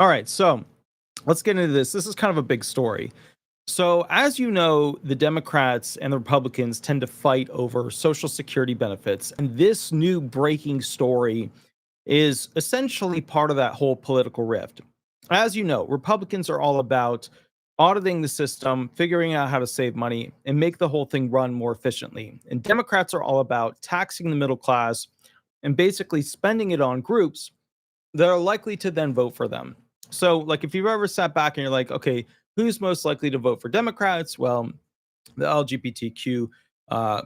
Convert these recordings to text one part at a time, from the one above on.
All right, so let's get into this. This is kind of a big story. So, as you know, the Democrats and the Republicans tend to fight over Social Security benefits. And this new breaking story is essentially part of that whole political rift. As you know, Republicans are all about auditing the system, figuring out how to save money, and make the whole thing run more efficiently. And Democrats are all about taxing the middle class and basically spending it on groups that are likely to then vote for them. So, like, if you've ever sat back and you're like, okay, who's most likely to vote for Democrats? Well, the LGBTQ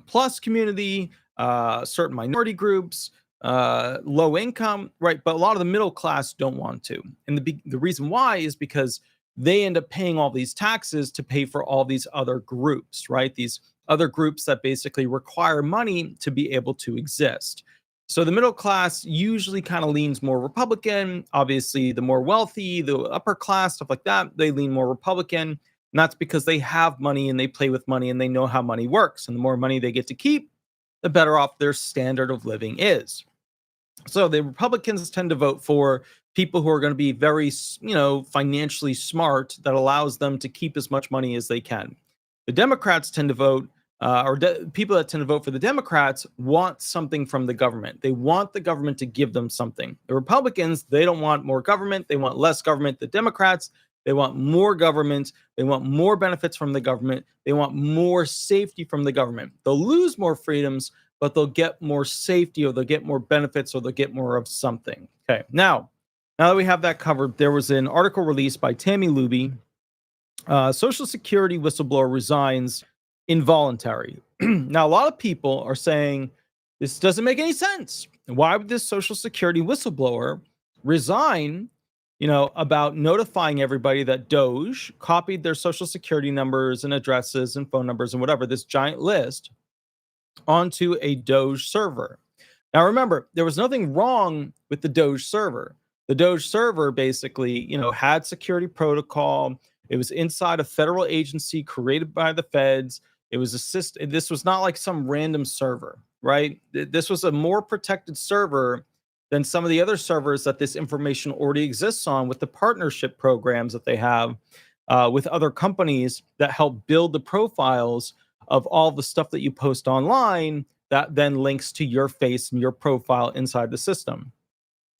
plus community, certain minority groups, low income, right? But a lot of the middle class don't want to. And the reason why is because they end up paying all these taxes to pay for all these other groups, right? These other groups that basically require money to be able to exist. So the middle class usually kind of leans more Republican. Obviously, the more wealthy, the upper class, stuff like that, they lean more Republican. And that's because they have money and they play with money and they know how money works. And the more money they get to keep, the better off their standard of living is. So the Republicans tend to vote for people who are going to be very, financially smart, that allows them to keep as much money as they can. The Democrats tend to vote, people that tend to vote for the Democrats want something from the government. They want the government to give them something. The Republicans, they don't want more government. They want less government. The Democrats, they want more government. They want more benefits from the government. They want more safety from the government. They'll lose more freedoms, but they'll get more safety, or they'll get more benefits, or they'll get more of something. Okay, now that we have that covered, there was an article released by Tammy Luby. Social Security whistleblower resigns involuntary. Now, a lot of people are saying this doesn't make any sense. Why would this Social Security whistleblower resign, about notifying everybody that Doge copied their Social Security numbers and addresses and phone numbers and whatever, this giant list, onto a Doge server? Now, remember, there was nothing wrong with the Doge server. The Doge server basically, had security protocol. It was inside a federal agency created by the feds. It was this was not like some random server, right? This was a more protected server than some of the other servers that this information already exists on, with the partnership programs that they have with other companies that help build the profiles of all the stuff that you post online that then links to your face and your profile inside the system.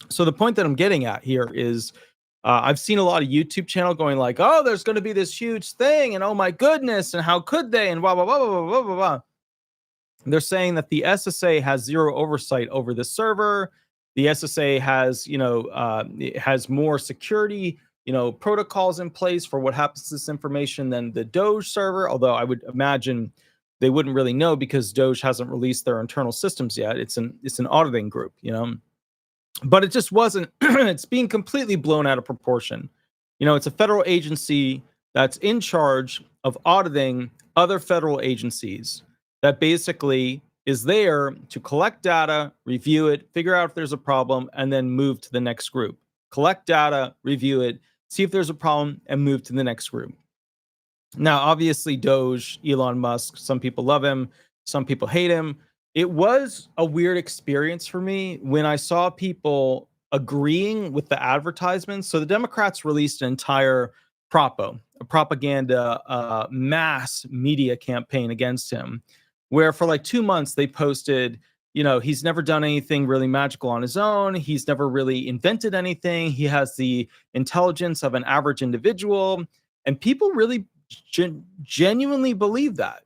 So the point that I'm getting at here is, I've seen a lot of YouTube channel going like, oh, there's going to be this huge thing, and oh my goodness, and how could they, and blah, blah, blah, blah, blah, blah, blah. They're saying that the SSA has zero oversight over the server. The SSA has, it has more security, protocols in place for what happens to this information than the Doge server. Although I would imagine they wouldn't really know, because Doge hasn't released their internal systems yet. It's an auditing group, But it just wasn't, it's being completely blown out of proportion. It's a federal agency that's in charge of auditing other federal agencies, that basically is there to collect data, review it, figure out if there's a problem, and then move to the next group. Collect data, review it, see if there's a problem, and move to the next group. Now, obviously, Doge, Elon Musk, some people love him, some people hate him. It was a weird experience for me when I saw people agreeing with the advertisements. So the Democrats released an entire a propaganda mass media campaign against him, where for like 2 months they posted, he's never done anything really magical on his own. He's never really invented anything. He has the intelligence of an average individual. And people really genuinely believe that.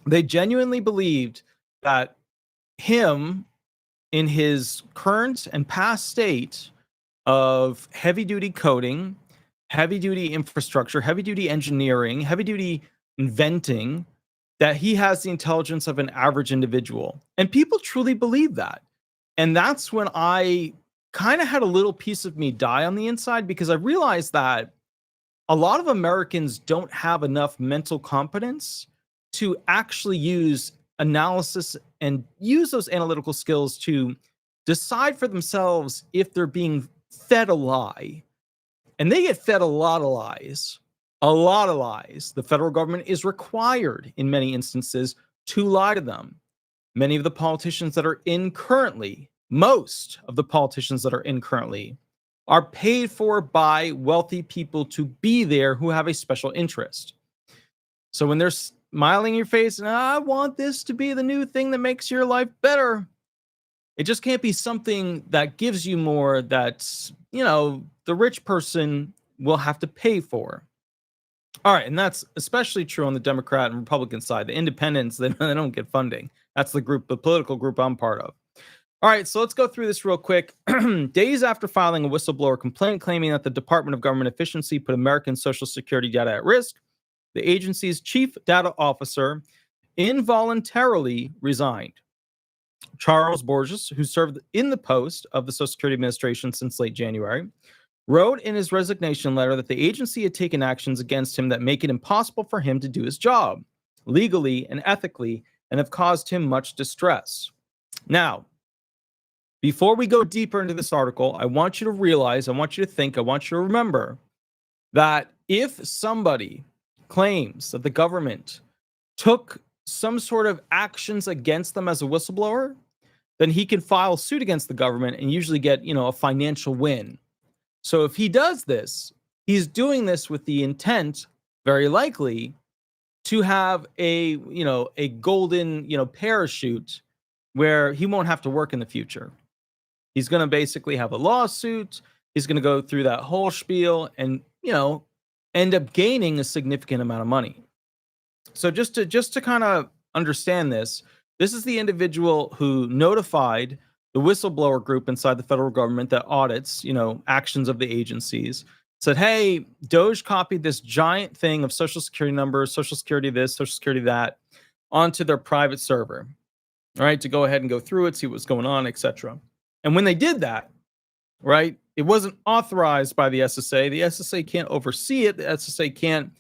They genuinely believed that him, in his current and past state of heavy duty coding, heavy duty infrastructure, heavy duty engineering, heavy duty inventing, that he has the intelligence of an average individual. And people truly believe that. And that's when I kind of had a little piece of me die on the inside, because I realized that a lot of Americans don't have enough mental competence to actually use analysis and use those analytical skills to decide for themselves if they're being fed a lie. And they get fed a lot of lies. A lot of lies. The federal government is required in many instances to lie to them. Many of the politicians that are in currently, most of the politicians that are in currently, are paid for by wealthy people to be there who have a special interest. So when they're smiling in your face and I want this to be the new thing that makes your life better, it just can't be something that gives you more that's, the rich person will have to pay for. All right, and that's especially true on the Democrat and Republican side. The independents, they don't get funding. That's the political group I'm part of. All right, so let's go through this real quick. Days after filing a whistleblower complaint claiming that the Department of Government Efficiency put American Social Security data at risk, the agency's chief data officer involuntarily resigned. Charles Borges, who served in the post of the Social Security Administration since late January, wrote in his resignation letter that the agency had taken actions against him that make it impossible for him to do his job legally and ethically and have caused him much distress. Now, before we go deeper into this article, I want you to realize, I want you to think, I want you to remember that if somebody claims that the government took some sort of actions against them as a whistleblower, then he can file suit against the government and usually get, a financial win. So if he does this, he's doing this with the intent, very likely, to have a golden, parachute where he won't have to work in the future. He's going to basically have a lawsuit. He's going to go through that whole spiel and, end up gaining a significant amount of money. So just to kind of understand this is the individual who notified the whistleblower group inside the federal government that audits, actions of the agencies, said, hey, Doge copied this giant thing of Social Security numbers, Social Security this, Social Security that, onto their private server, all right, to go ahead and go through it, see what's going on, etc. And when they did that, right, it wasn't authorized by the SSA. The SSA can't oversee it. The SSA can't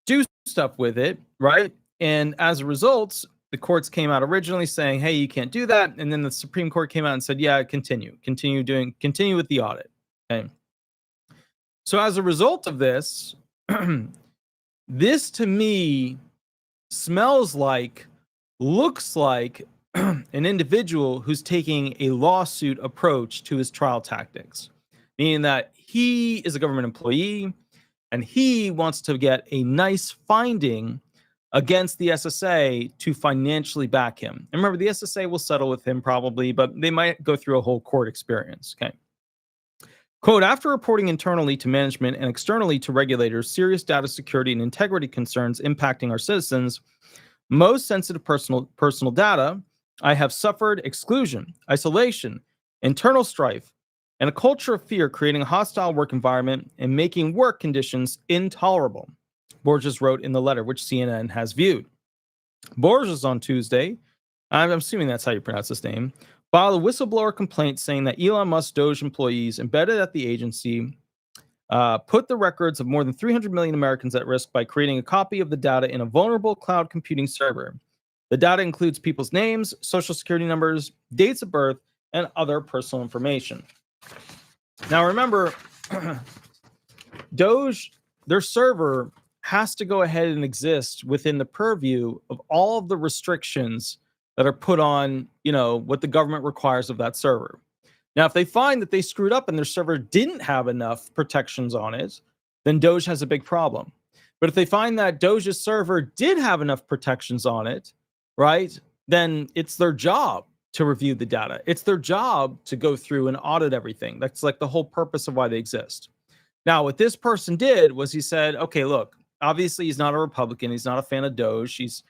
do stuff with it, right? And as a result, the courts came out originally saying, hey, you can't do that. And then the Supreme Court came out and said, yeah, continue with the audit. Okay. So as a result of this, this to me looks like an individual who's taking a lawsuit approach to his trial tactics, meaning that he is a government employee and he wants to get a nice finding against the SSA to financially back him. And remember, the SSA will settle with him probably, but they might go through a whole court experience. Okay. Quote, after reporting internally to management and externally to regulators serious data security and integrity concerns impacting our citizens' most sensitive personal data, I have suffered exclusion, isolation, internal strife, and a culture of fear creating a hostile work environment and making work conditions intolerable, Borges wrote in the letter, which CNN has viewed. Borges on Tuesday, I'm assuming that's how you pronounce his name, filed a whistleblower complaint saying that Elon Musk Doge employees embedded at the agency put the records of more than 300 million Americans at risk by creating a copy of the data in a vulnerable cloud computing server. The data includes people's names, social security numbers, dates of birth, and other personal information. Now remember, Doge, their server has to go ahead and exist within the purview of all of the restrictions that are put on, what the government requires of that server. Now, if they find that they screwed up and their server didn't have enough protections on it, then Doge has a big problem. But if they find that Doge's server did have enough protections on it, right, then it's their job to review the data. It's their job to go through and audit everything. That's like the whole purpose of why they exist. Now, what this person did was he said, okay, look, obviously he's not a Republican. He's not a fan of Doge. He's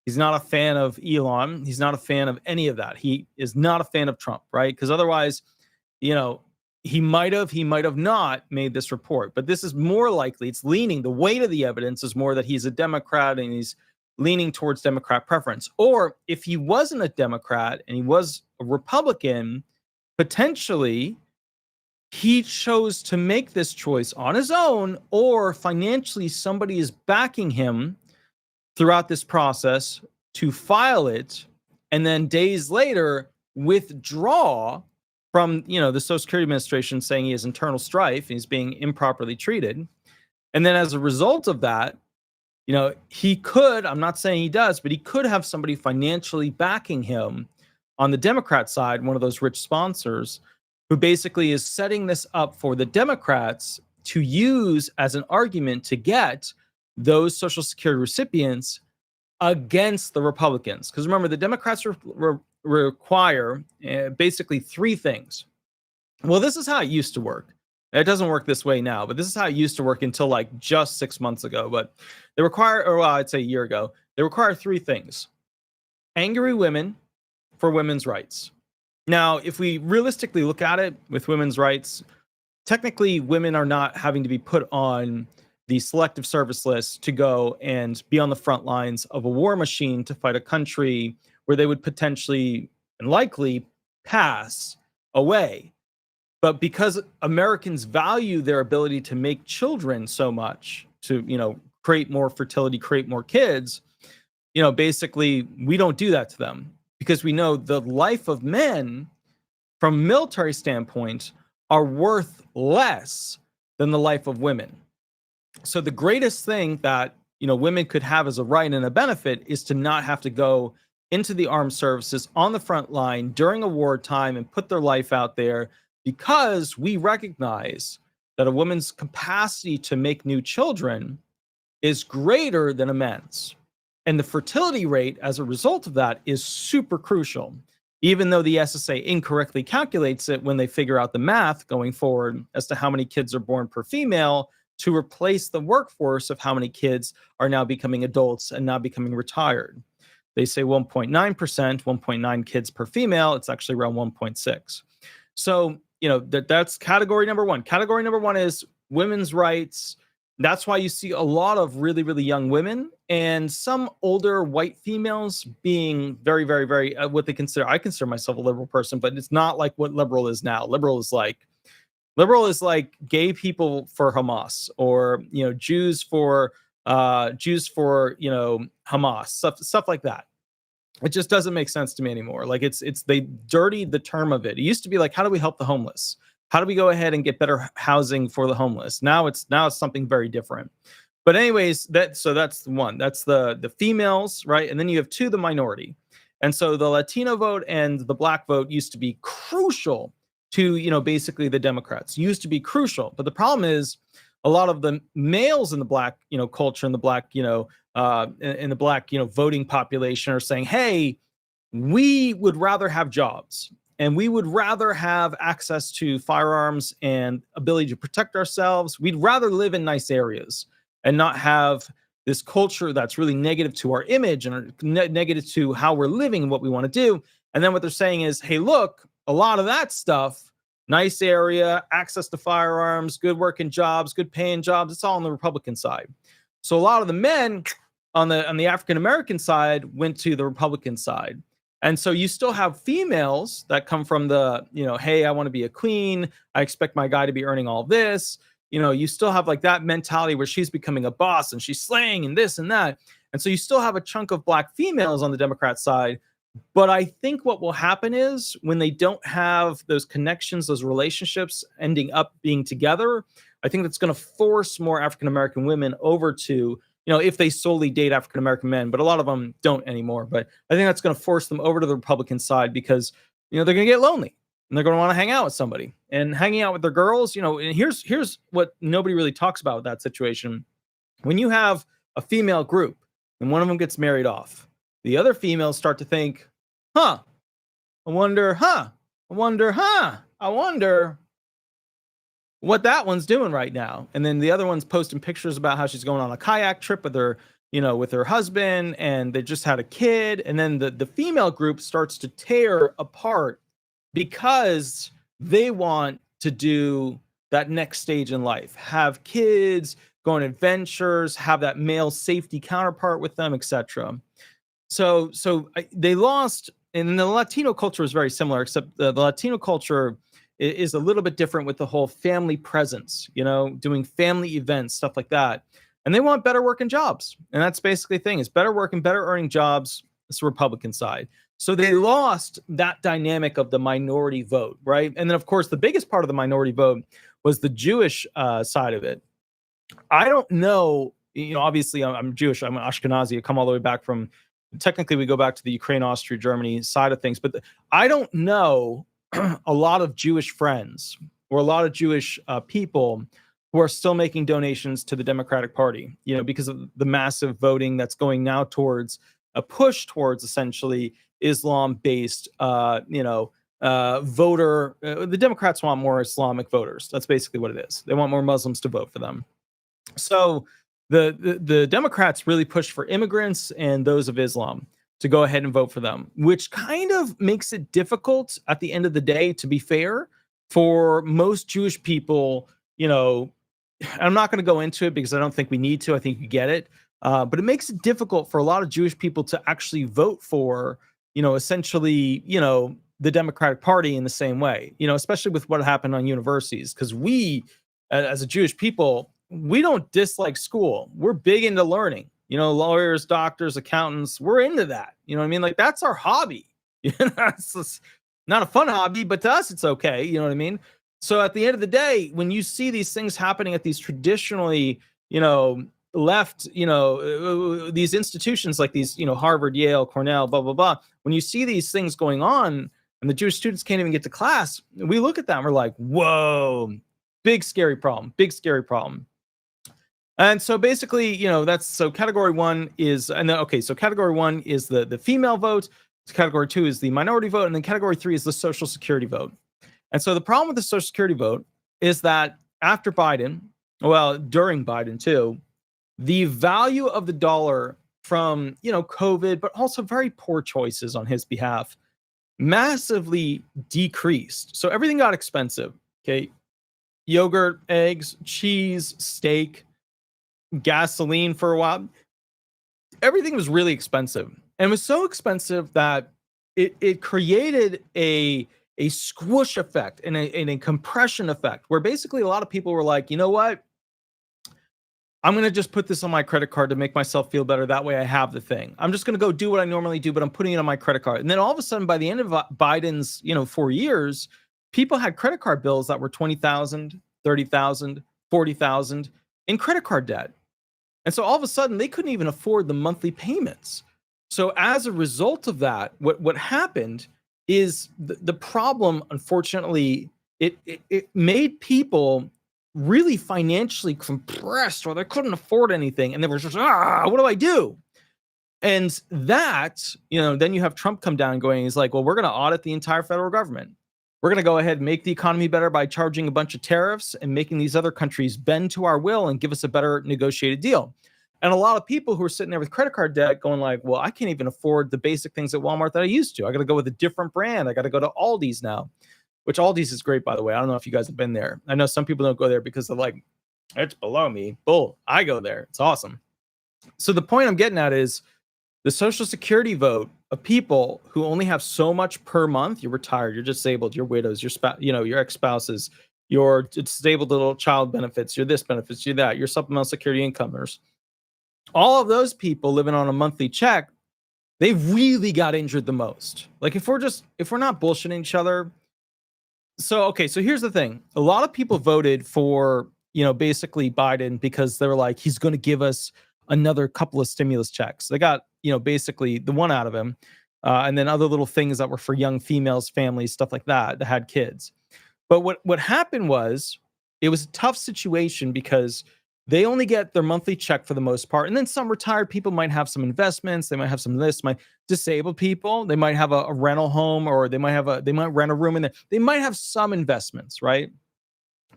not a fan of Elon. He's not a fan of any of that. He is not a fan of Trump, right? Because otherwise, he might have not made this report. But this is more likely, it's leaning, the weight of the evidence is more that he's a Democrat and he's leaning towards Democrat preference. Or if he wasn't a Democrat and he was a Republican, potentially he chose to make this choice on his own, or financially somebody is backing him throughout this process to file it and then days later withdraw from the Social Security Administration saying he has internal strife and he's being improperly treated. And then as a result of that, he could, I'm not saying he does, but he could have somebody financially backing him on the Democrat side, one of those rich sponsors, who basically is setting this up for the Democrats to use as an argument to get those Social Security recipients against the Republicans. Because remember, the Democrats require basically three things. Well, this is how it used to work. It doesn't work this way now, but this is how it used to work until like just 6 months ago. But they require, or well, I'd say a year ago, they require three things: angry women for women's rights. Now, if we realistically look at it with women's rights, technically women are not having to be put on the selective service list to go and be on the front lines of a war machine to fight a country where they would potentially and likely pass away. But because Americans value their ability to make children so much, to, create more fertility, create more kids, basically we don't do that to them, because we know the life of men from a military standpoint are worth less than the life of women. So the greatest thing that, women could have as a right and a benefit is to not have to go into the armed services on the front line during a wartime and put their life out there, because we recognize that a woman's capacity to make new children is greater than a man's. And the fertility rate as a result of that is super crucial, even though the SSA incorrectly calculates it when they figure out the math going forward as to how many kids are born per female to replace the workforce of how many kids are now becoming adults and now becoming retired. They say 1.9%, 1.9 kids per female. It's actually around 1.6. So, that's category number one. Category number one is women's rights. That's why you see a lot of really, really young women and some older white females being very, very, very what they consider. I consider myself a liberal person, but it's not like what liberal is now. Liberal is like gay people for Hamas, or Jews for Hamas, stuff like that. It just doesn't make sense to me anymore. Like they dirtied the term of it. It used to be like, how do we help the homeless? How do we go ahead and get better housing for the homeless? Now it's something very different. But anyways, that's one. That's the females, right? And then you have two, the minority. And so the Latino vote and the Black vote used to be crucial to, basically the Democrats. Used to be crucial. But the problem is a lot of the males in the Black, culture, and the Black, in the Black, voting population are saying, hey, we would rather have jobs, and we would rather have access to firearms and ability to protect ourselves. We'd rather live in nice areas and not have this culture that's really negative to our image and negative to how we're living and what we want to do. And then what they're saying is, hey, look, a lot of that stuff, nice area, access to firearms, good working jobs, good paying jobs, it's all on the Republican side. So a lot of the men on the African-American side went to the Republican side. And so you still have females that come from the, hey, I want to be a queen. I expect my guy to be earning all this. You still have like that mentality where she's becoming a boss and she's slaying and this and that. And so you still have a chunk of Black females on the Democrat side. But I think what will happen is when they don't have those connections, those relationships ending up being together, I think that's going to force more African-American women over to, if they solely date African-American men, but a lot of them don't anymore. But I think that's going to force them over to the Republican side because, they're going to get lonely and they're going to want to hang out with somebody, and hanging out with their girls, and here's what nobody really talks about with that situation. When you have a female group and one of them gets married off, the other females start to think, I wonder what that one's doing right now. And then the other one's posting pictures about how she's going on a kayak trip with her, with her husband, and they just had a kid. And then the female group starts to tear apart because they want to do that next stage in life, have kids, go on adventures, have that male safety counterpart with them, etc. So they lost, and the Latino culture is very similar, except the Latino culture is a little bit different with the whole family presence, doing family events, stuff like that. And they want better working jobs. And that's basically the thing, is better working, better earning jobs. It's the Republican side. So they lost that dynamic of the minority vote, right? And then, of course, the biggest part of the minority vote was the Jewish side of it. I don't know, obviously I'm Jewish, I'm Ashkenazi, I come all the way back from, technically we go back to the Ukraine, Austria, Germany side of things, but I don't know a lot of Jewish friends or a lot of Jewish people who are still making donations to the Democratic Party, because of the massive voting that's going now towards a push towards essentially Islam-based, voter. The Democrats want more Islamic voters. That's basically what it is. They want more Muslims to vote for them. So the Democrats really push for immigrants and those of Islam to go ahead and vote for them, which kind of makes it difficult at the end of the day, to be fair, for most Jewish people. I'm not going to go into it because I don't think we need to. I think you get it. But it makes it difficult for a lot of Jewish people to actually vote for, essentially, the Democratic Party in the same way, especially with what happened on universities. Because we, as a Jewish people, we don't dislike school. We're big into learning. Lawyers, doctors, accountants, we're into that. You know what I mean? Like, that's our hobby. It's not a fun hobby, but to us, it's okay. You know what I mean? So at the end of the day, when you see these things happening at these traditionally, left, these institutions like these, Harvard, Yale, Cornell, blah, blah, blah. When you see these things going on and the Jewish students can't even get to class, we look at that and we're like, whoa, big, scary problem, big, scary problem. And so basically, so category one is, so category one is the female vote. Category two is the minority vote. And then category three is the Social Security vote. And so the problem with the Social Security vote is that after Biden, during Biden too, the value of the dollar from, COVID, but also very poor choices on his behalf, massively decreased. So everything got expensive. Okay. Yogurt, eggs, cheese, steak, gasoline for a while. Everything was really expensive. And it was so expensive that it created a squish effect and a compression effect where basically a lot of people were like, you know what? I'm going to just put this on my credit card to make myself feel better. That way I have the thing. I'm just going to go do what I normally do, but I'm putting it on my credit card. And then all of a sudden, by the end of Biden's, 4 years, people had credit card bills that were $20,000, $30,000, $40,000 in credit card debt. And so all of a sudden they couldn't even afford the monthly payments. So as a result of that, what happened is the problem, unfortunately, it made people really financially compressed, or they couldn't afford anything. And they were just, what do I do? And that, then you have Trump come down going, he's like, well, we're going to audit the entire federal government. We're going to go ahead and make the economy better by charging a bunch of tariffs and making these other countries bend to our will and give us a better negotiated deal. And a lot of people who are sitting there with credit card debt going like, well, I can't even afford the basic things at Walmart that I used to. I got to go with a different brand. I got to go to Aldi's now, which Aldi's is great, by the way. I don't know if you guys have been there. I know some people don't go there because they're like, it's below me. Bull. I go there. It's awesome. So the point I'm getting at is the Social Security vote of people who only have so much per month. You're retired, you're disabled, you're widows, your spouse, your ex-spouses, your disabled little child benefits, your this benefits, you're that, your supplemental security incomers. All of those people living on a monthly check, they really got injured the most. Like if we're not bullshitting each other. So here's the thing. A lot of people voted for, basically Biden because they were like, he's going to give us another couple of stimulus checks. They got, basically the one out of him. And then other little things that were for young females, families, stuff like that had kids. But what happened was it was a tough situation because they only get their monthly check for the most part. And then some retired people might have some investments. They might have some lists. Disabled people, they might have a rental home, or they might rent a room in there. They might have some investments, right?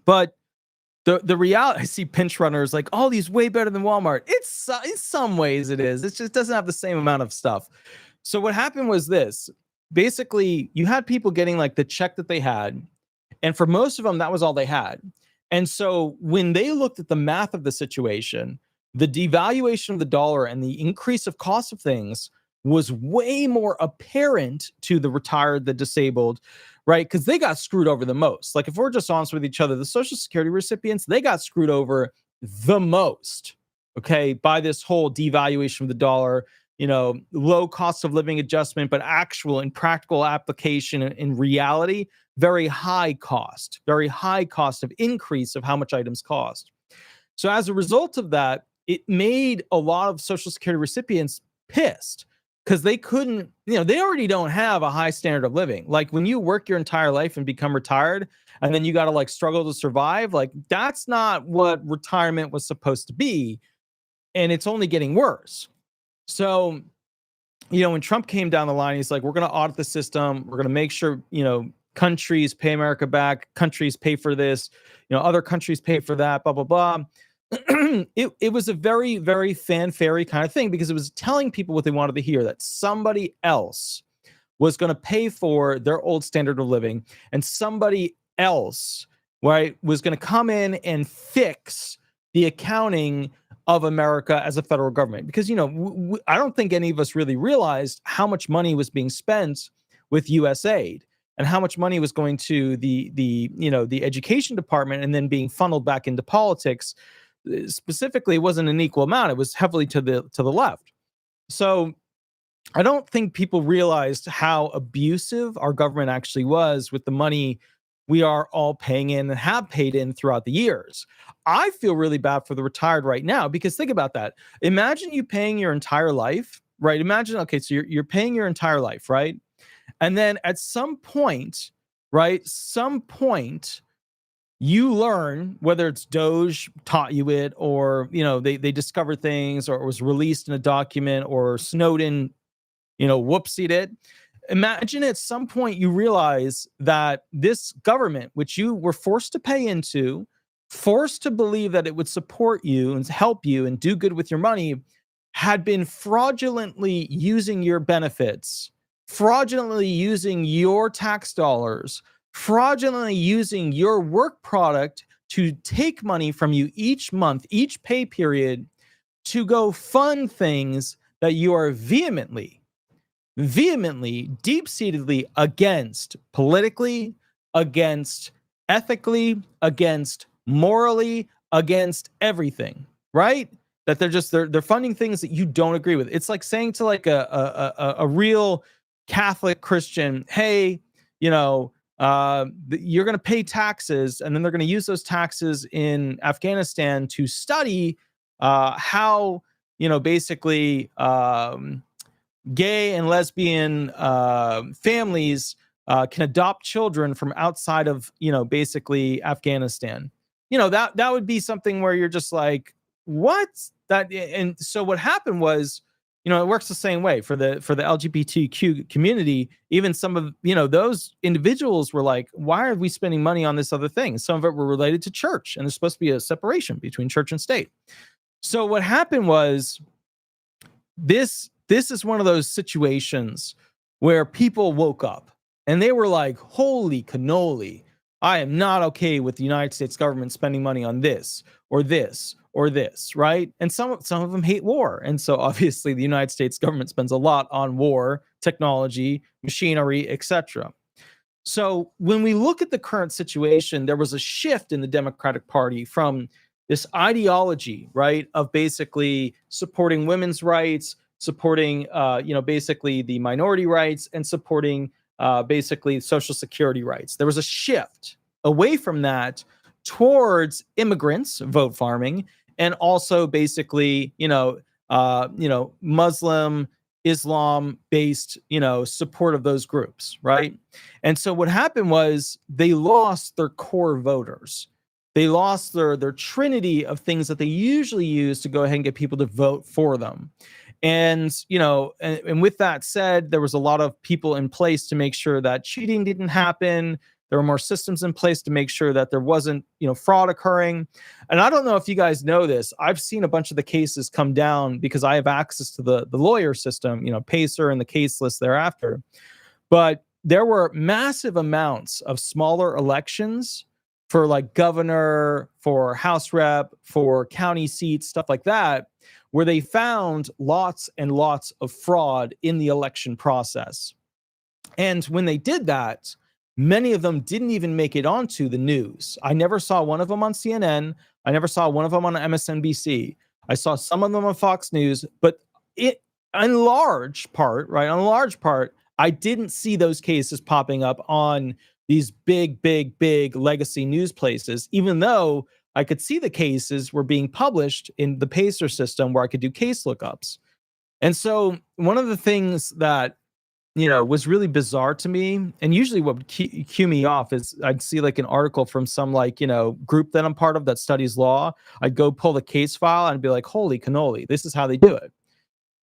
But the reality, I see pinch runners like, oh, these way better than Walmart. It's in some ways it is. It just doesn't have the same amount of stuff. So what happened was this. Basically, you had people getting like the check that they had. And for most of them, that was all they had. And so when they looked at the math of the situation, the devaluation of the dollar and the increase of cost of things was way more apparent to the retired, the disabled, right? Because they got screwed over the most. Like if we're just honest with each other, the Social Security recipients, they got screwed over the most, okay, by this whole devaluation of the dollar, low cost of living adjustment, but actual and practical application in reality, very high cost of increase of how much items cost. So as a result of that, it made a lot of Social Security recipients pissed because they couldn't, they already don't have a high standard of living. Like when you work your entire life and become retired and then you got to like struggle to survive, like that's not what retirement was supposed to be. And it's only getting worse. So, when Trump came down the line, he's like, we're going to audit the system. We're going to make sure, countries pay America back, countries pay for this, other countries pay for that, blah, blah, blah. It was a very, very fanfare kind of thing because it was telling people what they wanted to hear, that somebody else was going to pay for their old standard of living and somebody else, right, was going to come in and fix the accounting of America as a federal government. Because, I don't think any of us really realized how much money was being spent with US aid and how much money was going to the education department and then being funneled back into politics. Specifically, it wasn't an equal amount. It was heavily to the left. So I don't think people realized how abusive our government actually was with the money we are all paying in and have paid in throughout the years. I feel really bad for the retired right now because think about that. Imagine you paying your entire life, right? Imagine, okay, so you're paying your entire life, right? And then at some point, right, you learn, whether it's Doge taught you it or, they discovered things or it was released in a document or Snowden, whoopsied it. Imagine at some point you realize that this government, which you were forced to pay into, forced to believe that it would support you and help you and do good with your money, had been fraudulently using your benefits, fraudulently using your tax dollars, fraudulently using your work product to take money from you each month, each pay period, to go fund things that you are vehemently, deep-seatedly against politically, against ethically, against morally, against everything, right? That they're funding things that you don't agree with. It's like saying to like a real Catholic Christian, hey, you're going to pay taxes, and then they're going to use those taxes in Afghanistan to study how, basically gay and lesbian families can adopt children from outside of, basically Afghanistan. That would be something where you're just like, what? And so what happened was, it works the same way for the LGBTQ community. Even some of, those individuals were like, why are we spending money on this other thing? Some of it were related to church, and there's supposed to be a separation between church and state. So what happened was this is one of those situations where people woke up and they were like, holy cannoli, I am not okay with the United States government spending money on this or this or this, right? And some of them hate war. And so obviously the United States government spends a lot on war, technology, machinery, etc. So when we look at the current situation, there was a shift in the Democratic Party from this ideology, right, of basically supporting women's rights, supporting, basically the minority rights, and supporting basically Social Security rights. There was a shift away from that towards immigrants, vote farming, and also basically, Muslim, Islam-based, support of those groups, right? And so what happened was they lost their core voters. They lost their trinity of things that they usually use to go ahead and get people to vote for them. And, and with that said, there was a lot of people in place to make sure that cheating didn't happen. There were more systems in place to make sure that there wasn't, fraud occurring. And I don't know if you guys know this. I've seen a bunch of the cases come down because I have access to the lawyer system, Pacer and the case list thereafter. But there were massive amounts of smaller elections for like governor, for House rep, for county seats, stuff like that, where they found lots and lots of fraud in the election process. And when they did that, many of them didn't even make it onto the news. I never saw one of them on CNN. I never saw one of them on MSNBC. I saw some of them on Fox News, but in large part, I didn't see those cases popping up on these big legacy news places, even though I could see the cases were being published in the Pacer system where I could do case lookups. And so one of the things that was really bizarre to me, and usually what would cue me off is I'd see like an article from some group that I'm part of that studies law. I'd go pull the case file and be like, holy cannoli, this is how they do it.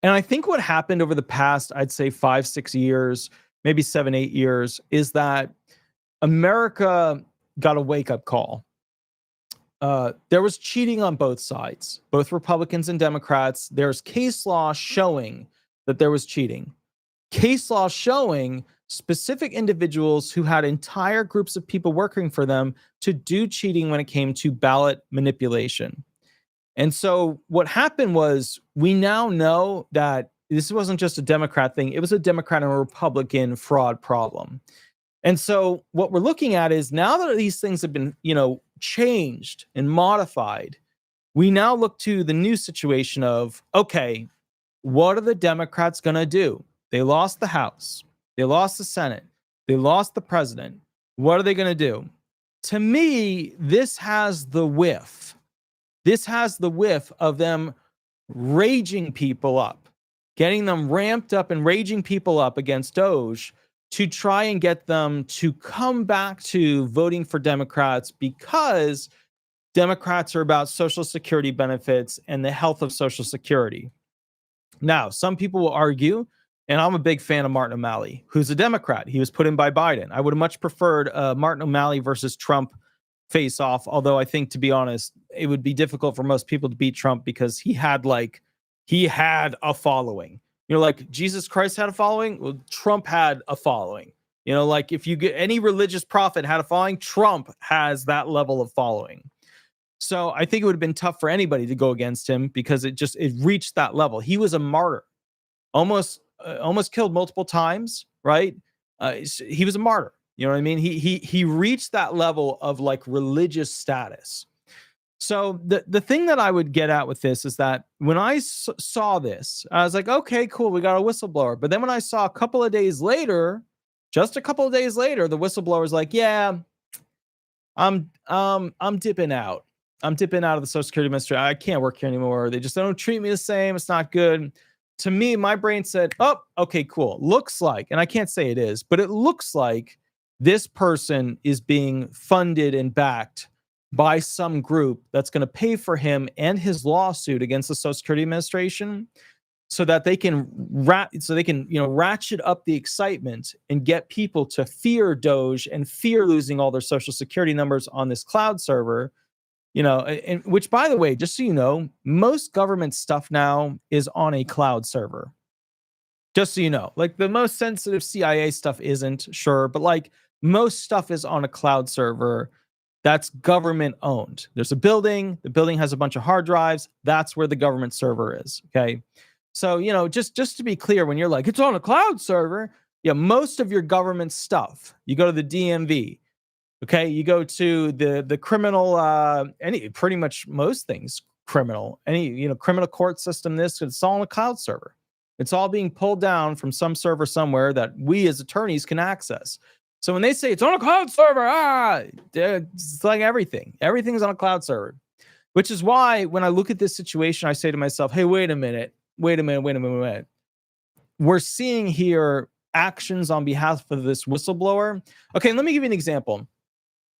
And I think what happened over the past, I'd say 5-6 years, maybe 7-8 years, is that America got a wake-up call. There was cheating on both sides, both Republicans and Democrats. There's case law showing that there was cheating. Case law showing specific individuals who had entire groups of people working for them to do cheating when it came to ballot manipulation. And so what happened was we now know that this wasn't just a Democrat thing. It was a Democrat and a Republican fraud problem. And so what we're looking at is now that these things have been, changed and modified, we now look to the new situation of, okay, what are the Democrats going to do? They lost the House. They lost the Senate. They lost the president. What are they going to do? To me, this has the whiff. This has the whiff of them raging people up, getting them ramped up and raging people up against Doge to try and get them to come back to voting for Democrats because Democrats are about Social Security benefits and the health of Social Security. Now, some people will argue, and I'm a big fan of Martin O'Malley, who's a Democrat. He was put in by Biden. I would have much preferred Martin O'Malley versus Trump face off, although I think, to be honest, it would be difficult for most people to beat Trump because he had a following. Like Jesus Christ had a following. Well, Trump had a following. Like if you get any religious prophet had a following, Trump has that level of following. So I think it would have been tough for anybody to go against him because it reached that level. He was a martyr, almost killed multiple times, right? He was a martyr. You know what I mean? He reached that level of like religious status. So the thing that I would get at with this is that when I saw this, I was like, okay, cool, we got a whistleblower. But then when I saw just a couple of days later, the whistleblower's like, yeah, I'm dipping out. I'm dipping out of the Social Security Administration. I can't work here anymore. They just don't treat me the same. It's not good. To me, my brain said, oh, okay, cool. Looks like, and I can't say it is, but it looks like this person is being funded and backed by some group that's going to pay for him and his lawsuit against the Social Security Administration so that they can ratchet up the excitement and get people to fear Doge and fear losing all their Social Security numbers on this cloud server. And which, by the way, just so you know, most government stuff now is on a cloud server. Just so you know, like the most sensitive CIA stuff isn't, sure, but like most stuff is on a cloud server that's government owned. There's a building, the building has a bunch of hard drives. That's where the government server is. Okay. So, just to be clear, when you're like, it's on a cloud server, yeah, most of your government stuff, you go to the DMV. Okay, you go to the criminal, pretty much most things criminal, criminal court system. It's all on a cloud server. It's all being pulled down from some server somewhere that we as attorneys can access. So when they say it's on a cloud server, it's like everything's on a cloud server, which is why when I look at this situation, I say to myself, hey, wait a minute. We're seeing here actions on behalf of this whistleblower. Okay, let me give you an example.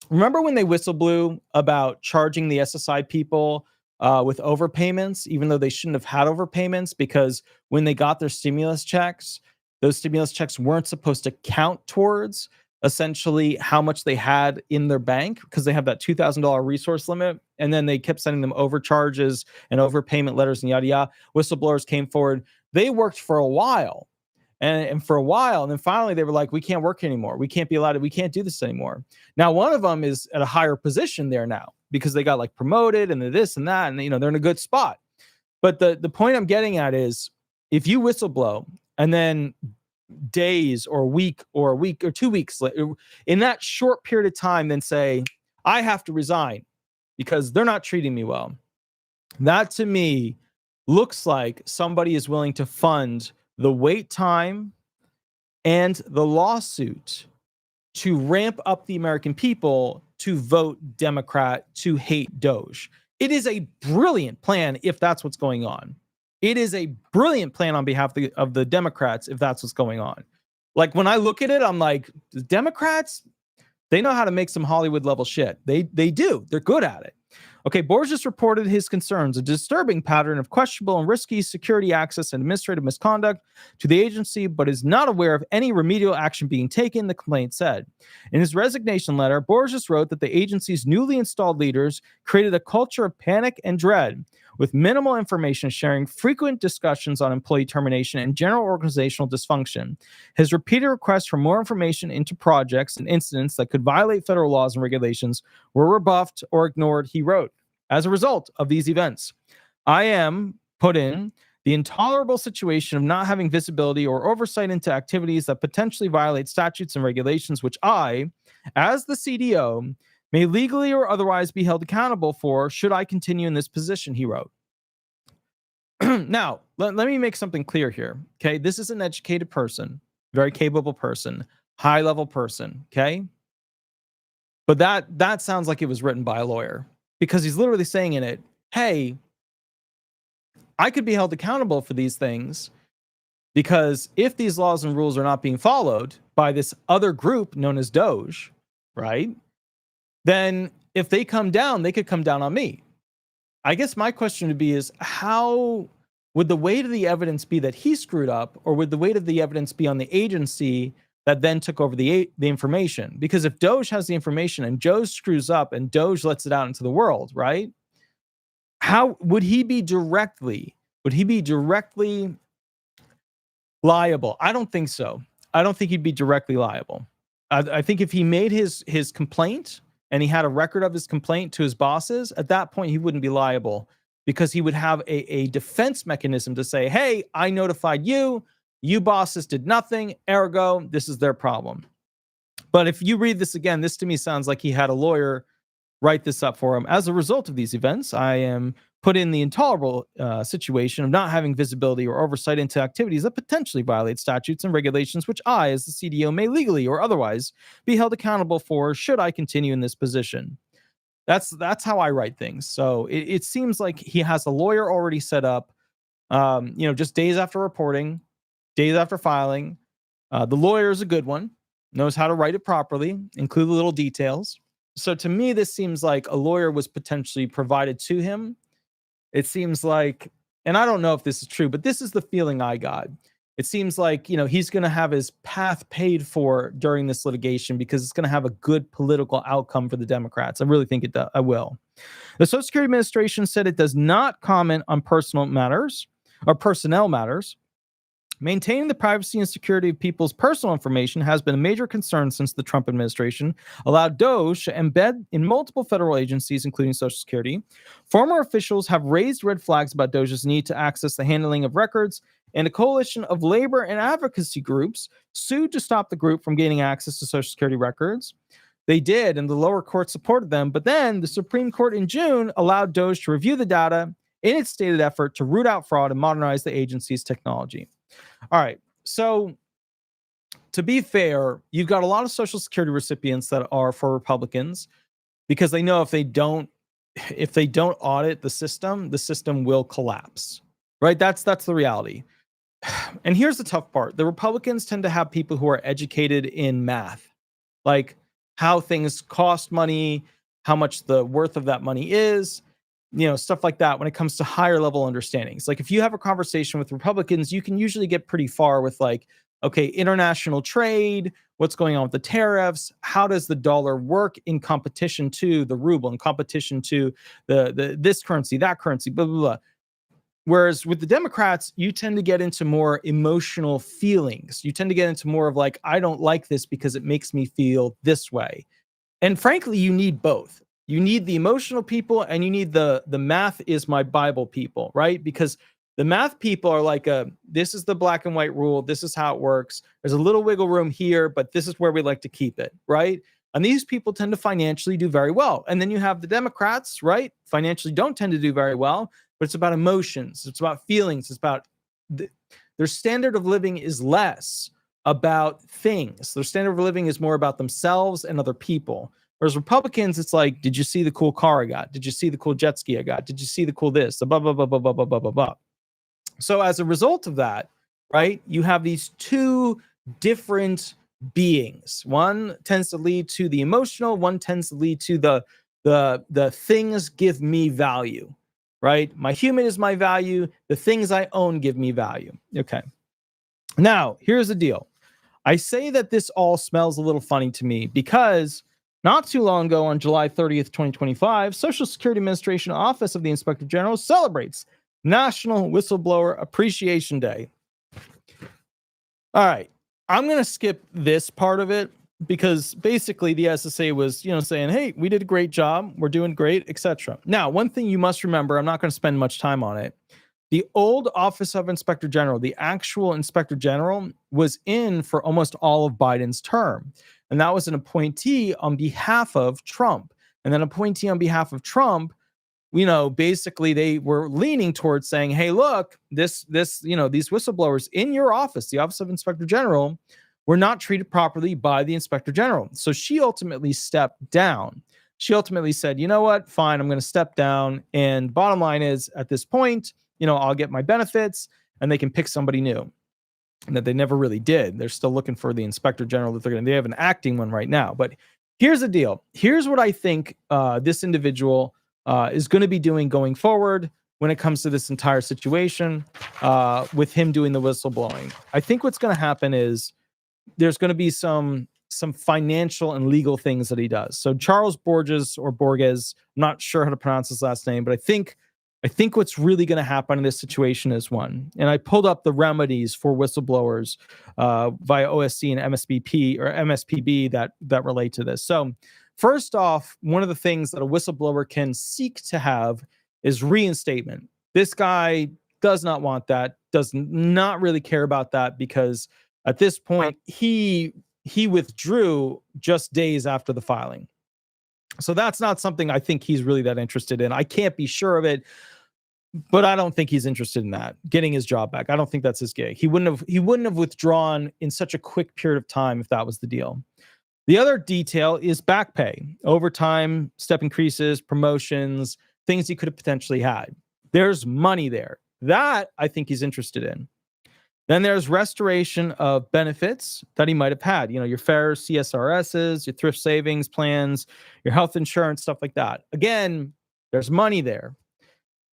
Remember when they whistleblew about charging the SSI people with overpayments, even though they shouldn't have had overpayments, because when they got their stimulus checks, those stimulus checks weren't supposed to count towards essentially how much they had in their bank because they have that $2,000 resource limit. And then they kept sending them overcharges and overpayment letters and yada, yada. Whistleblowers came forward. They worked for a while. And then finally they were like, we can't work anymore. We can't do this anymore. Now, one of them is at a higher position there now because they got like promoted and this and that, and they're in a good spot. But the point I'm getting at is if you whistleblow and then days or a week or 2 weeks later, in that short period of time, then say, I have to resign because they're not treating me well. That to me looks like somebody is willing to fund the wait time and the lawsuit to ramp up the American people to vote Democrat, to hate Doge. It is a brilliant plan if that's what's going on. It is a brilliant plan on behalf of the Democrats if that's what's going on. Like, when I look at it, I'm like, the Democrats, they know how to make some Hollywood level shit. They do. They're good at it. Okay, Borges reported his concerns, a disturbing pattern of questionable and risky security access and administrative misconduct to the agency, but is not aware of any remedial action being taken, the complaint said. In his resignation letter, Borges wrote that the agency's newly installed leaders created a culture of panic and dread, with minimal information sharing, frequent discussions on employee termination, and general organizational dysfunction. His repeated requests for more information into projects and incidents that could violate federal laws and regulations were rebuffed or ignored, he wrote. As a result of these events, I am put in the intolerable situation of not having visibility or oversight into activities that potentially violate statutes and regulations, which I, as the CDO, may legally or otherwise be held accountable for should I continue in this position, he wrote. Now, let me make something clear here. Okay, this is an educated person, very capable person, high-level person, okay? But that sounds like it was written by a lawyer, because he's literally saying in it, hey, I could be held accountable for these things because if these laws and rules are not being followed by this other group known as Doge, right? Then if they come down, they could come down on me. I guess my question would be is, how would the weight of the evidence be that he screwed up, or would the weight of the evidence be on the agency that then took over the information? Because if Doge has the information and Doge screws up and Doge lets it out into the world, right? How would he be directly liable? I don't think so. I don't think he'd be directly liable. I think if he made his complaint and he had a record of his complaint to his bosses, at that point he wouldn't be liable, because he would have a defense mechanism to say, hey, I notified you, you bosses did nothing, ergo, this is their problem. But if you read this again, this to me sounds like he had a lawyer write this up for him. As a result of these events, I am put in the intolerable situation of not having visibility or oversight into activities that potentially violate statutes and regulations, which I, as the CDO, may legally or otherwise be held accountable for should I continue in this position. That's how I write things. So it seems like he has a lawyer already set up, just days after reporting, days after filing. The lawyer is a good one, knows how to write it properly, include the little details. So to me, this seems like a lawyer was potentially provided to him. It seems like, and I don't know if this is true, but this is the feeling I got. It seems like, he's going to have his path paid for during this litigation because it's going to have a good political outcome for the Democrats. I really think it does. I will. The Social Security Administration said it does not comment on personal matters or personnel matters. Maintaining the privacy and security of people's personal information has been a major concern since the Trump administration allowed Doge to embed in multiple federal agencies, including Social Security. Former officials have raised red flags about Doge's need to access the handling of records, and a coalition of labor and advocacy groups sued to stop the group from gaining access to Social Security records. They did, and the lower court supported them, but then the Supreme Court in June allowed Doge to review the data in its stated effort to root out fraud and modernize the agency's technology. All right, so to be fair, you've got a lot of Social Security recipients that are for Republicans because they know if they don't audit the system will collapse, right? That's the reality. And here's the tough part. The Republicans tend to have people who are educated in math, like how things cost money, how much the worth of that money is, stuff like that when it comes to higher level understandings. Like if you have a conversation with Republicans, you can usually get pretty far with like, okay, international trade, what's going on with the tariffs, how does the dollar work in competition to the ruble, in competition to the this currency, that currency, blah, blah, blah. Whereas with the Democrats, you tend to get into more emotional feelings. You tend to get into more of like, I don't like this because it makes me feel this way. And frankly, you need both. You need the emotional people and you need the math is my Bible people, right? Because the math people are like, this is the black and white rule. This is how it works. There's a little wiggle room here, but this is where we like to keep it, right? And these people tend to financially do very well. And then you have the Democrats, right? Financially don't tend to do very well, but it's about emotions. It's about feelings. It's about their standard of living is less about things. Their standard of living is more about themselves and other people. Whereas Republicans, it's like, did you see the cool car I got? Did you see the cool jet ski I got? Did you see the cool this? The blah, blah, blah, blah, blah, blah, blah, blah, blah. So as a result of that, right, you have these two different beings. One tends to lead to the emotional, one tends to lead to the things give me value, right? My human is my value, the things I own give me value. Okay. Now, here's the deal. I say that this all smells a little funny to me because not too long ago, on July 30th, 2025, Social Security Administration Office of the Inspector General celebrates National Whistleblower Appreciation Day. All right, I'm going to skip this part of it because basically the SSA was, saying, hey, we did a great job, we're doing great, etc. Now, one thing you must remember, I'm not going to spend much time on it. The old Office of Inspector General, the actual Inspector General, was in for almost all of Biden's term. And that was an appointee on behalf of Trump. And then appointee on behalf of Trump, basically they were leaning towards saying, hey, look, these whistleblowers in your office, the Office of Inspector General, were not treated properly by the Inspector General. So she ultimately stepped down. She ultimately said, you know what, fine, I'm going to step down. And bottom line is, at this point, I'll get my benefits and they can pick somebody new. And that they never really did. They're still looking for the Inspector General that they have an acting one right now. But here's the deal. Here's what I think this individual is going to be doing going forward when it comes to this entire situation with him doing the whistleblowing. I think what's going to happen is there's going to be some financial and legal things that he does. So Charles Borges, I'm not sure how to pronounce his last name, but I think what's really going to happen in this situation is one, and I pulled up the remedies for whistleblowers via OSC and MSPB that relate to this. So first off, one of the things that a whistleblower can seek to have is reinstatement. This guy does not want that, does not really care about that, because at this point, he withdrew just days after the filing. So that's not something I think he's really that interested in. I can't be sure of it, but I don't think he's interested in that, getting his job back. I don't think that's his gig. He wouldn't have withdrawn in such a quick period of time if that was the deal. The other detail is back pay, overtime, step increases, promotions, things he could have potentially had. There's money there. That I think he's interested in. Then there's restoration of benefits that he might have had. Your FAIRs, CSRSs, your thrift savings plans, your health insurance, stuff like that. Again, there's money there.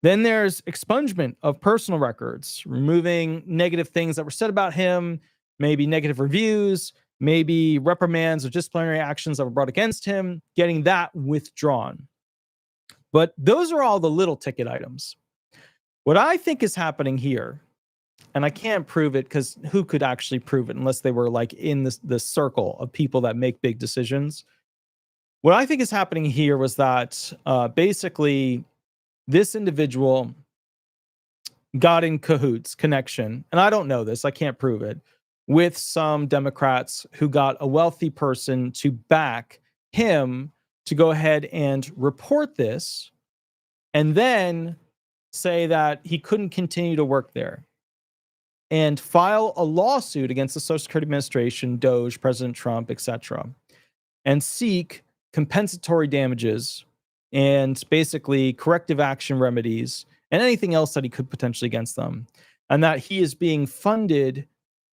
Then there's expungement of personal records, removing negative things that were said about him, maybe negative reviews, maybe reprimands or disciplinary actions that were brought against him, getting that withdrawn. But those are all the little ticket items. What I think is happening here, and I can't prove it because who could actually prove it unless they were like in the circle of people that make big decisions. What I think is happening here was that basically this individual got in connection, and I don't know this, I can't prove it, with some Democrats who got a wealthy person to back him to go ahead and report this and then say that he couldn't continue to work there and file a lawsuit against the Social Security Administration, Doge, President Trump, etc., and seek compensatory damages and basically corrective action remedies and anything else that he could potentially against them. And that he is being funded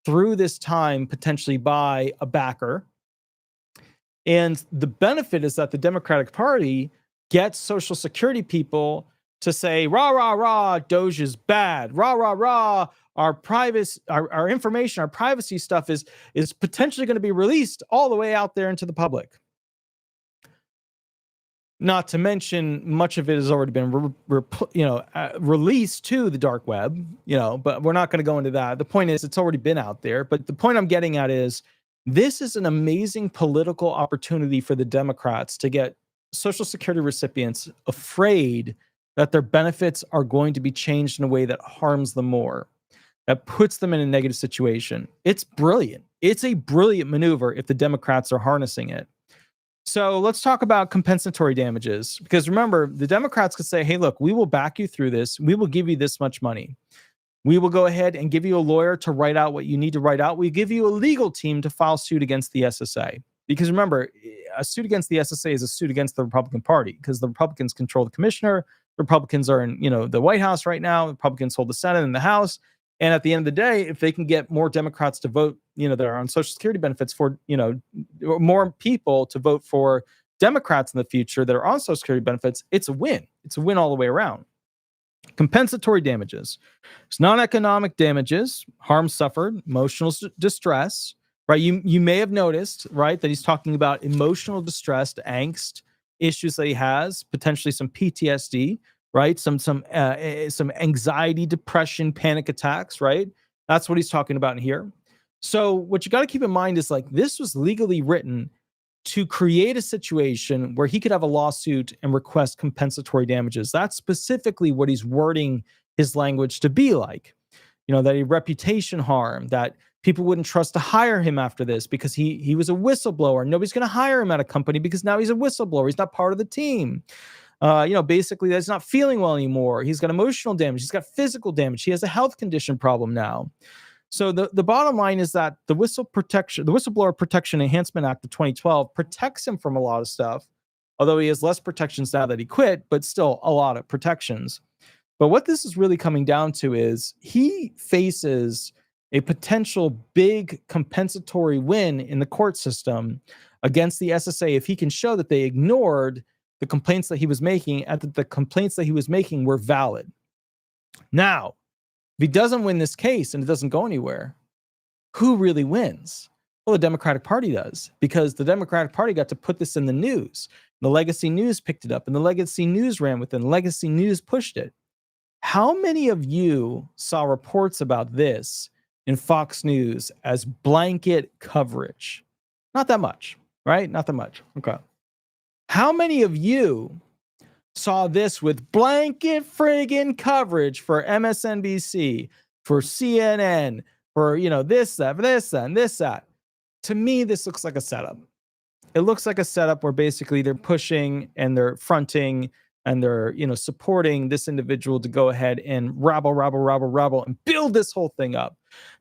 through this time potentially by a backer. And the benefit is that the Democratic Party gets Social Security people to say, rah, rah, rah, Doge is bad. Rah, rah, rah, our information, our privacy stuff is potentially going to be released all the way out there into the public. Not to mention, much of it has already been released to the dark web, but we're not going to go into that. The point is, it's already been out there. But the point I'm getting at is, this is an amazing political opportunity for the Democrats to get Social Security recipients afraid that their benefits are going to be changed in a way that harms them more, that puts them in a negative situation. It's brilliant. It's a brilliant maneuver if the Democrats are harnessing it. So let's talk about compensatory damages, because remember, the Democrats could say, hey, look, we will back you through this. We will give you this much money. We will go ahead and give you a lawyer to write out what you need to write out. We give you a legal team to file suit against the SSA. Because remember, a suit against the SSA is a suit against the Republican Party, because the Republicans control the commissioner, Republicans are in, the White House right now. Republicans hold the Senate and the House. And at the end of the day, if they can get more Democrats to vote, that are on Social Security benefits for, more people to vote for Democrats in the future that are on Social Security benefits, it's a win. It's a win all the way around. Compensatory damages. It's non-economic damages, harm suffered, emotional distress, right? You may have noticed, right, that he's talking about emotional distress, angst, issues that he has, potentially some PTSD, right? Some anxiety, depression, panic attacks, right? That's what he's talking about in here. So what you got to keep in mind is like this was legally written to create a situation where he could have a lawsuit and request compensatory damages. That's specifically what he's wording his language to be like. That he reputation harm, that people wouldn't trust to hire him after this because he was a whistleblower. Nobody's going to hire him at a company because now he's a whistleblower. He's not part of the team. Basically that's not feeling well anymore. He's got emotional damage. He's got physical damage. He has a health condition problem now. So the bottom line is that the Whistleblower Protection Enhancement Act of 2012 protects him from a lot of stuff, although he has less protections now that he quit, but still a lot of protections. But what this is really coming down to is he faces a potential big compensatory win in the court system against the SSA if he can show that they ignored the complaints that he was making and that the complaints that he was making were valid. Now, if he doesn't win this case and it doesn't go anywhere, who really wins? Well, the Democratic Party does, because the Democratic Party got to put this in the news. The Legacy News picked it up, and the Legacy News ran with it, and Legacy News pushed it. How many of you saw reports about this in Fox News as blanket coverage? Not that much, right? Not that much. Okay. How many of you saw this with blanket friggin' coverage for MSNBC, for CNN, for, this, that, and this, that? To me, this looks like a setup. It looks like a setup where basically they're pushing and they're fronting and they're, supporting this individual to go ahead and rabble, and build this whole thing up.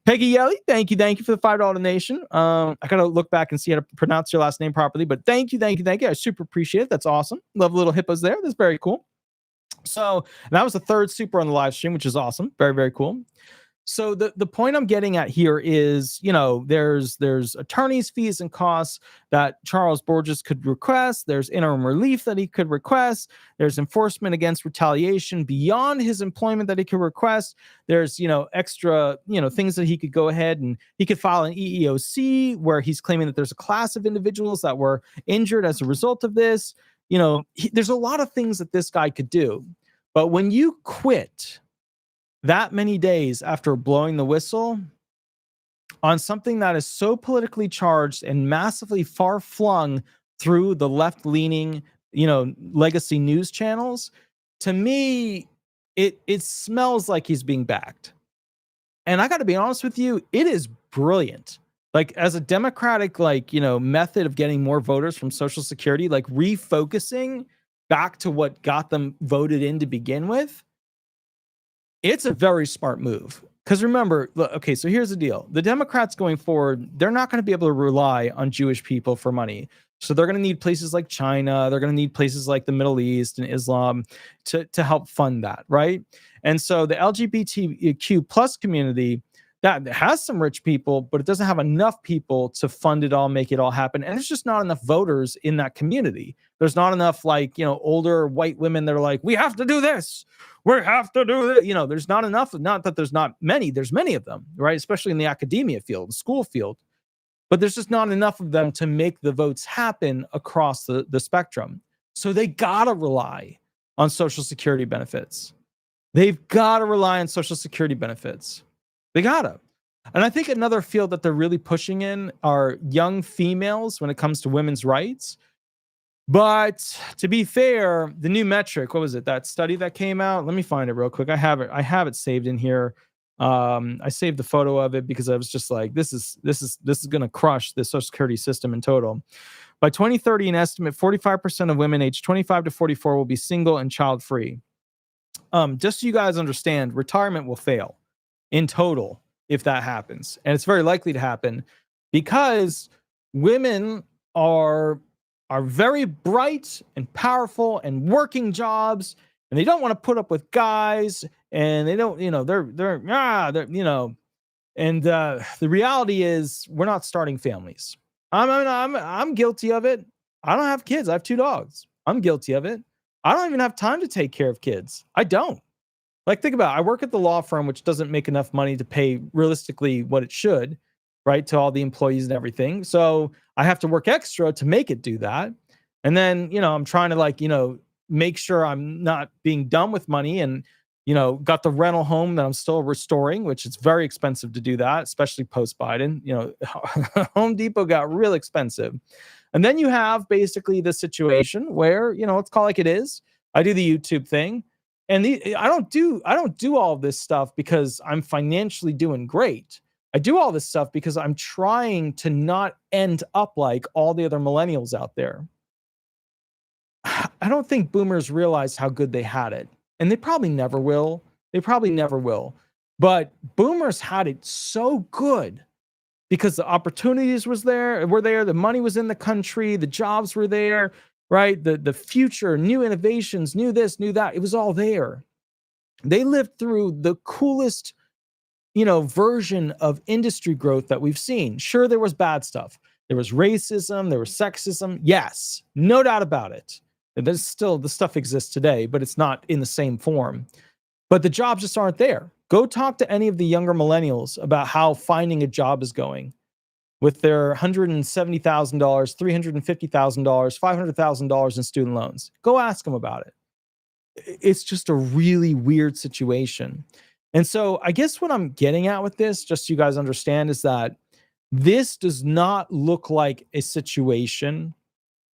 Peggy Yelly, thank you for the $5 donation. I gotta look back and see how to pronounce your last name properly, but thank you. I super appreciate it. That's awesome. Love little hippos there. That's very cool. So that was the third super on the live stream, which is awesome. Very, very cool. So the point I'm getting at here is, there's attorney's fees and costs that Charles Borges could request. There's interim relief that he could request. There's enforcement against retaliation beyond his employment that he could request. There's, extra, things that he could go ahead and he could file an EEOC where he's claiming that there's a class of individuals that were injured as a result of this. There's a lot of things that this guy could do. But when you quit that many days after blowing the whistle on something that is so politically charged and massively far-flung through the left-leaning, legacy news channels, to me, it smells like he's being backed. And I got to be honest with you, it is brilliant. Like, as a Democratic, method of getting more voters from Social Security, like refocusing back to what got them voted in to begin with, it's a very smart move. Because remember, okay, so here's the deal. The Democrats going forward, they're not going to be able to rely on Jewish people for money. So they're going to need places like China. They're going to need places like the Middle East and Islam to help fund that, right? And so the LGBTQ plus community, that has some rich people, but it doesn't have enough people to fund it all, make it all happen. And there's just not enough voters in that community. There's not enough older white women that are like, we have to do this. We have to do that. There's not enough. Not that there's not many. There's many of them, right? Especially in the academia field, the school field. But there's just not enough of them to make the votes happen across the spectrum. So they got to rely on Social Security benefits. They've got to rely on Social Security benefits. They got to. And I think another field that they're really pushing in are young females when it comes to women's rights. But to be fair, the new metric, what was it? That study that came out? Let me find it real quick. I have it saved in here. I saved the photo of it because I was just like, this is going to crush the Social Security system in total. By 2030, an estimate 45% of women aged 25 to 44 will be single and child-free. Just so you guys understand, retirement will fail in total if that happens. And it's very likely to happen because women are very bright and powerful and working jobs and they don't want to put up with guys, and they don't, and the reality is we're not starting families. I'm guilty of it. I don't have kids. I have 2 dogs. I'm guilty of it. I don't even have time to take care of kids. I don't. Like, think about it. I work at the law firm, which doesn't make enough money to pay realistically what it should, right, to all the employees and everything. So I have to work extra to make it do that. And then, I'm trying to make sure I'm not being dumb with money, and, got the rental home that I'm still restoring, which is very expensive to do that, especially post Biden. Home Depot got real expensive. And then you have basically the situation where, let's call it like it is. I do the YouTube thing. And I don't do all this stuff because I'm financially doing great. I do all this stuff because I'm trying to not end up like all the other millennials out there. I don't think boomers realized how good they had it. And they probably never will. But boomers had it so good because the opportunities were there, the money was in the country, the jobs were there, right? The future, new innovations, new this, new that, it was all there. They lived through the coolest, version of industry growth that we've seen. Sure, there was bad stuff. There was racism, there was sexism. Yes, no doubt about it. There's still, the stuff exists today, but it's not in the same form. But the jobs just aren't there. Go talk to any of the younger millennials about how finding a job is going with their $170,000, $350,000, $500,000 in student loans. Go ask them about it. It's just a really weird situation. And so I guess what I'm getting at with this, just so you guys understand, is that this does not look like a situation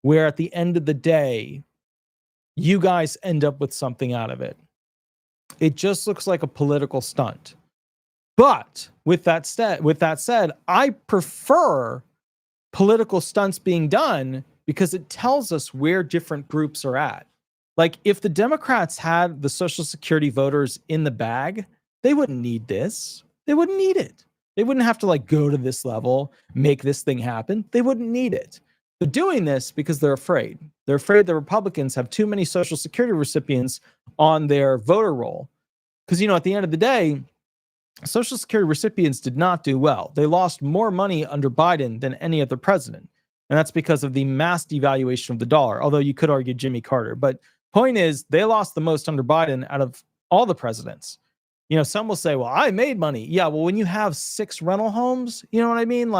where at the end of the day, you guys end up with something out of it. It just looks like a political stunt. But with that said, I prefer political stunts being done because it tells us where different groups are at. Like, if the Democrats had the Social Security voters in the bag, they wouldn't need this. They wouldn't need it. They wouldn't have to go to this level, make this thing happen. They wouldn't need it. They're doing this because they're afraid. They're afraid the Republicans have too many Social Security recipients on their voter roll. Because, at the end of the day, Social Security recipients did not do well. They lost more money under Biden than any other president. And that's because of the mass devaluation of the dollar, although you could argue Jimmy Carter. But point is, they lost the most under Biden out of all the presidents. Some will say, well, I made money. Yeah, well, when you have 6 rental homes, you know what I mean?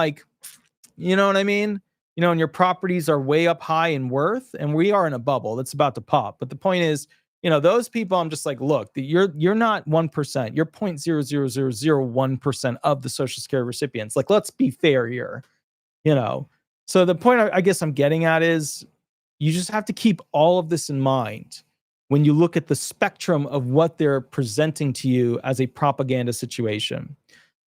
And your properties are way up high in worth, and we are in a bubble that's about to pop. But the point is, those people, I'm just like, look, you're not 1%. You're 0.00001% of the Social Security recipients. Let's be fair here, So the point I guess I'm getting at is you just have to keep all of this in mind when you look at the spectrum of what they're presenting to you as a propaganda situation.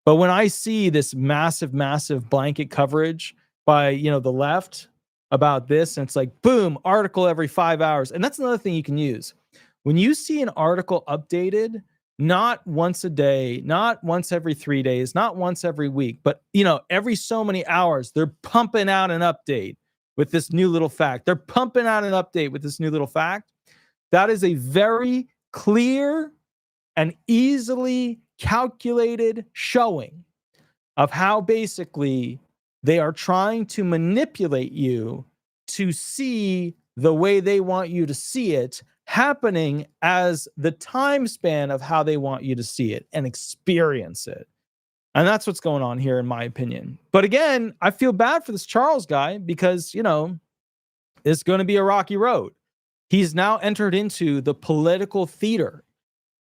But when I see this massive, massive blanket coverage by, the left about this, and it's like, boom, article every 5 hours. And that's another thing you can use. When you see an article updated, not once a day, not once every 3 days, not once every week, but, every so many hours, they're pumping out an update with this new little fact. They're pumping out an update with this new little fact. That is a very clear and easily calculated showing of how basically they are trying to manipulate you to see the way they want you to see it happening as the time span of how they want you to see it and experience it. And that's what's going on here, in my opinion. But again, I feel bad for this Charles guy because, it's going to be a rocky road. He's now entered into the political theater.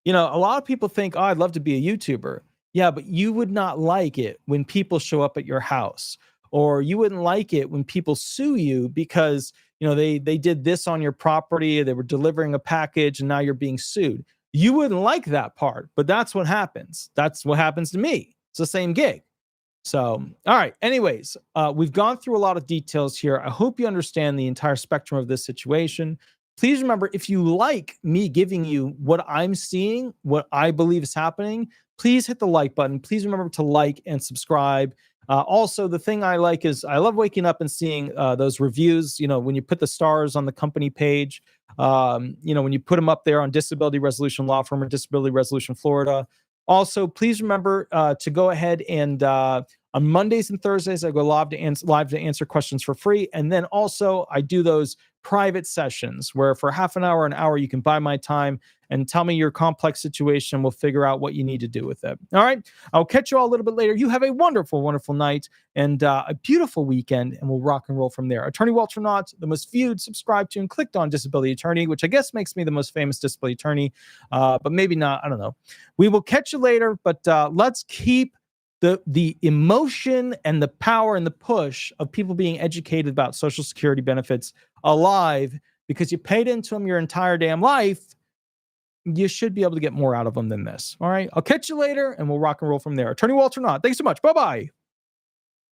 A lot of people think, oh, I'd love to be a YouTuber. Yeah, but you would not like it when people show up at your house, or you wouldn't like it when people sue you because, they did this on your property, they were delivering a package, and now you're being sued. You wouldn't like that part, but that's what happens. That's what happens to me. It's the same gig. So, all right. Anyways, we've gone through a lot of details here. I hope you understand the entire spectrum of this situation. Please remember, if you like me giving you what I'm seeing, what I believe is happening, please hit the like button. Please remember to like and subscribe. Also, the thing I like is I love waking up and seeing those reviews. When you put the stars on the company page, When you put them up there on Disability Resolution Law Firm or Disability Resolution Florida. Also, please remember to go ahead and on Mondays and Thursdays, I go live to answer questions for free. And then also I do those private sessions where for half an hour, you can buy my time and tell me your complex situation. We'll figure out what you need to do with it. All right. I'll catch you all a little bit later. You have a wonderful, wonderful night and a beautiful weekend, and we'll rock and roll from there. Attorney Walter Hnot, the most viewed, subscribed to, and clicked on Disability Attorney, which I guess makes me the most famous disability attorney, but maybe not. I don't know. We will catch you later, but let's keep the emotion and the power and the push of people being educated about Social Security benefits alive, because you paid into them your entire damn life. You should be able to get more out of them than this. All right. I'll catch you later and we'll rock and roll from there. Attorney Walter Hnot, thanks so much. Bye-bye.